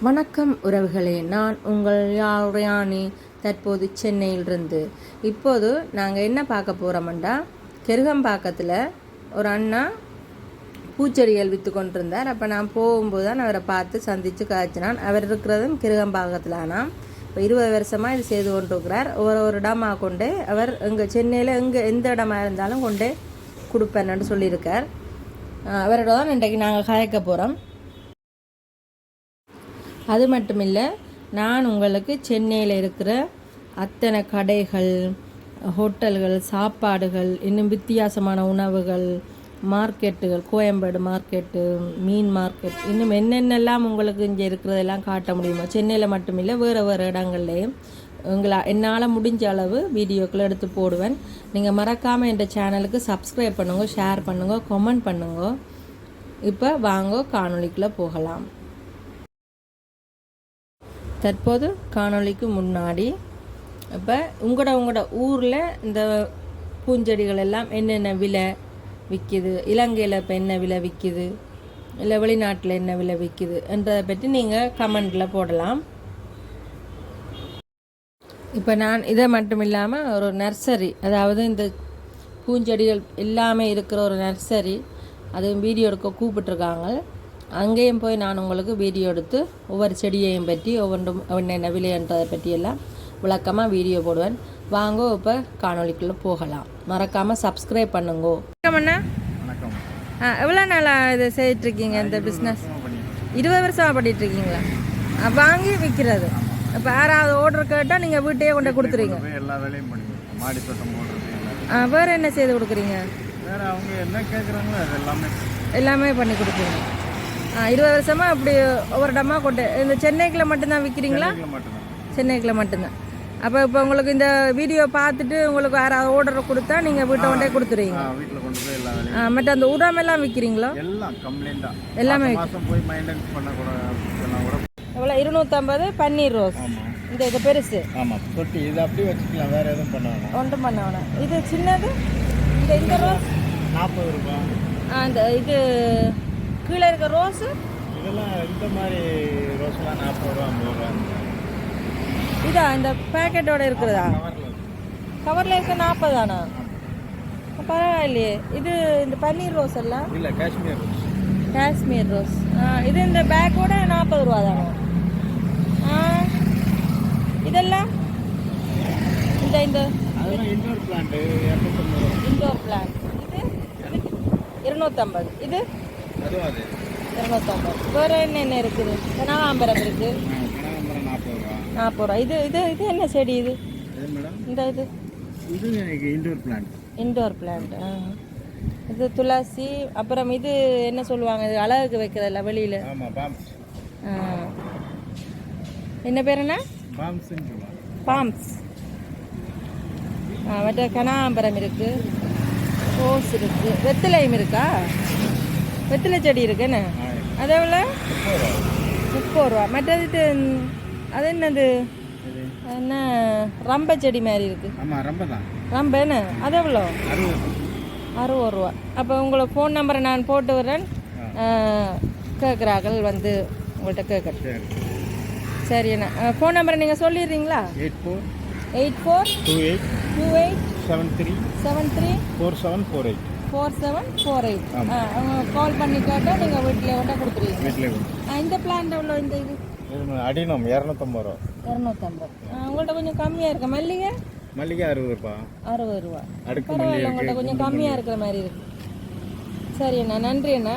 வணக்கம் உறவுகளே, நான் உங்கள் யாழ்யானி. தற்போது சென்னையிலிருந்து. இப்போது நாங்கள் என்ன பார்க்க போகிறோம்டா, கெருகம்பாக்கத்தில் ஒரு அண்ணா பூச்செடிகள் விற்று கொண்டிருந்தார். அப்போ நான் போகும்போது தான் அவரை பார்த்து சந்தித்து காய்ச்சினான். அவர் இருக்கிறதும் கெருகம்பாக்கத்தில். ஆனால் இப்போ 20 வருஷமாக இது செய்து கொண்டிருக்கிறார். ஒரு இடமாக கொண்டு அவர் எங்கள் சென்னையில் எந்த இடமா இருந்தாலும் கொண்டே கொடுப்பேன்னு சொல்லியிருக்கார். அவரோட தான் இன்றைக்கு நாங்கள் கதைக்க போகிறோம். அது மட்டும் இல்லை, நான் உங்களுக்கு சென்னையில் இருக்கிற அத்தனை கடைகள், ஹோட்டல்கள், சாப்பாடுகள், இன்னும் வித்தியாசமான உணவுகள், மார்க்கெட்டுகள், கோயம்பேடு மார்க்கெட்டு, மீன் மார்க்கெட், இன்னும் என்னென்னலாம் உங்களுக்கு இங்கே இருக்கிறதெல்லாம் காட்ட முடியுமோ, சென்னையில் மட்டும் இல்லை வேறு இடங்கள்லேயும் என்னால் முடிஞ்ச அளவு வீடியோக்களை எடுத்து போடுவேன். நீங்கள் மறக்காமல் என் சேனலுக்கு சப்ஸ்கிரைப் பண்ணுங்க, ஷேர் பண்ணுங்க, கமெண்ட் பண்ணுங்க. இப்போ வாங்க காணொளிக்குள்ளே போகலாம். தற்போது காணொளிக்கு முன்னாடி இப்போ உங்களோட ஊரில் இந்த பூஞ்செடிகள் எல்லாம் என்னென்ன விலை விற்கிது, இலங்கையில் இப்போ என்ன விலை விற்கிது, இல்லை வெளிநாட்டில் என்ன விலை விற்கிது என்றதை பற்றி நீங்கள் கமெண்டில் போடலாம். இப்போ நான் இதை மட்டும் இல்லாமல் ஒரு நர்சரி, அதாவது இந்த பூஞ்செடிகள் எல்லாமே இருக்கிற ஒரு நர்சரி, அதுவும் வீடியோ எடுக்க கூப்பிட்டுருக்காங்க. அங்கேயும் போய் நான் உங்களுக்கு வீடியோ எடுத்து ஒவ்வொரு செடியையும் பற்றி ஒவ்வொன்றும் என்னென்ன விலைன்றதை பற்றியெல்லாம் விளக்கமாக வீடியோ போடுவேன். வாங்க இப்போ காணொளிக்குள்ளே போகலாம். மறக்காமல் சப்ஸ்கிரைப் பண்ணுங்கோ. வணக்கம். எவ்வளோ நாளாக இது செய்துட்ருக்கீங்க இந்த பிஸ்னஸ்? 20 வருஷமாக பண்ணிகிட்ருக்கீங்களா? வாங்கி விற்கிறது. இப்போ யாராவது ஆர்டர் கேட்டால் நீங்கள் வீட்டையே கொண்டு கொடுத்துருவீங்க? எல்லா வேலையும் பண்ணுவீங்க. மாடி தோட்டம் போடுறது. வேறு என்ன செய்து கொடுக்குறீங்க? வேறு அவங்க என்ன கேட்குறாங்களோ அது எல்லாமே பண்ணி கொடுப்பீங்க. 20 வருஷமாக அப்படி ஒவ்வொரு இடமா கொண்டு இந்த சென்னைக்குள்ள மட்டும்தான் விற்கிறீங்களா? சென்னைக்குள்ள மட்டும்தான். அப்போ இப்போ உங்களுக்கு இந்த வீடியோ பார்த்துட்டு உங்களுக்கு யாராவது ஆர்டர் கொடுத்தா நீங்கள் வீட்டை கொண்டே கொடுத்துருவீங்க? மற்ற அந்த உரமெல்லாம் விற்கிறீங்களா? எல்லாமே எவ்வளோ? 250 பன்னீர் ரோஸ். இந்த இது பெருசு. இது அப்படியே வச்சுக்கலாம், வேறு எதுவும் பண்ணணும். ஒன்றும் பண்ண வேணாம். இது சின்னது இந்த ரோஸ் 40 ரூபாய். அந்த இது கீழே இருக்க ரோஸு இதெல்லாம் இந்த மாதிரி ரோஸ்லாம் 40 ரூபா 50 ரூபா. இதா இந்த பேக்கெட்டோட இருக்கிறதா? கவரில் இருக்க 40 தானா? பரவாயில்லையே. இது இந்த பன்னீர் ரோஸ் எல்லாம் இல்லை, காஷ்மீர் ரோஸ். காஷ்மீர் ரோஸ். இது இந்த பேக்கோட 40 ரூபா தானா? இதெல்லாம் இந்த அதெல்லாம் இன்டோர் பிளான்ட். இன்டோர் பிளான்ட் இது 250. இது 250. வேறு என்ன இருக்குது? கனகாம்பரம் இருக்குது. 40 ரூபா. இது இது இது என்ன செடி? இது இந்த இது இன்டோர் பிளான்ட். Indoor plant. இது துளசி. அப்புறம் இது என்ன சொல்லுவாங்க, இது அழகுக்கு வைக்கிறதில்ல வெளியில்? என்ன பேர்? என்ன பாம்ஸ். மற்ற கனகாம்பரம் இருக்குது, ரோஸ் இருக்குது, வெத்திலையும் இருக்கா? வெத்திலை செடி இருக்குன்னு அது எவ்வளோ? 30 ரூபா. மற்றது அது என்னது? என்ன ரம்பை செடி மாதிரி இருக்கு? ரம்பை என்ன? அது எவ்வளோ? 60 ரூபா. அப்போ உங்களை ஃபோன் நம்பரை நான் போட்டு வரேன். கேட்குறார்கள் வந்து உங்கள்கிட்ட கேட்குறேன். சரி, என்ன ஃபோன் நம்பரை நீங்கள் சொல்லிடுறீங்களா? 8428734748. 4748. கால் பண்ணி கேட்டால் நீங்கள் வீட்டில் கொண்டா கொடுத்துருவீங்க. இந்த பிளான்ட் எவ்வளோ? இந்த இது அடினம் 250 ரூபா. 250. உங்கள்கிட்ட கொஞ்சம் கம்மியாக இருக்கு. மல்லிகை 60 ரூபா. 60 ரூபா. பரவாயில்ல, உங்கள்கிட்ட கொஞ்சம் கம்மியாக இருக்கிற மாதிரி இருக்கு. சரி அண்ணா, நன்றி அண்ணா.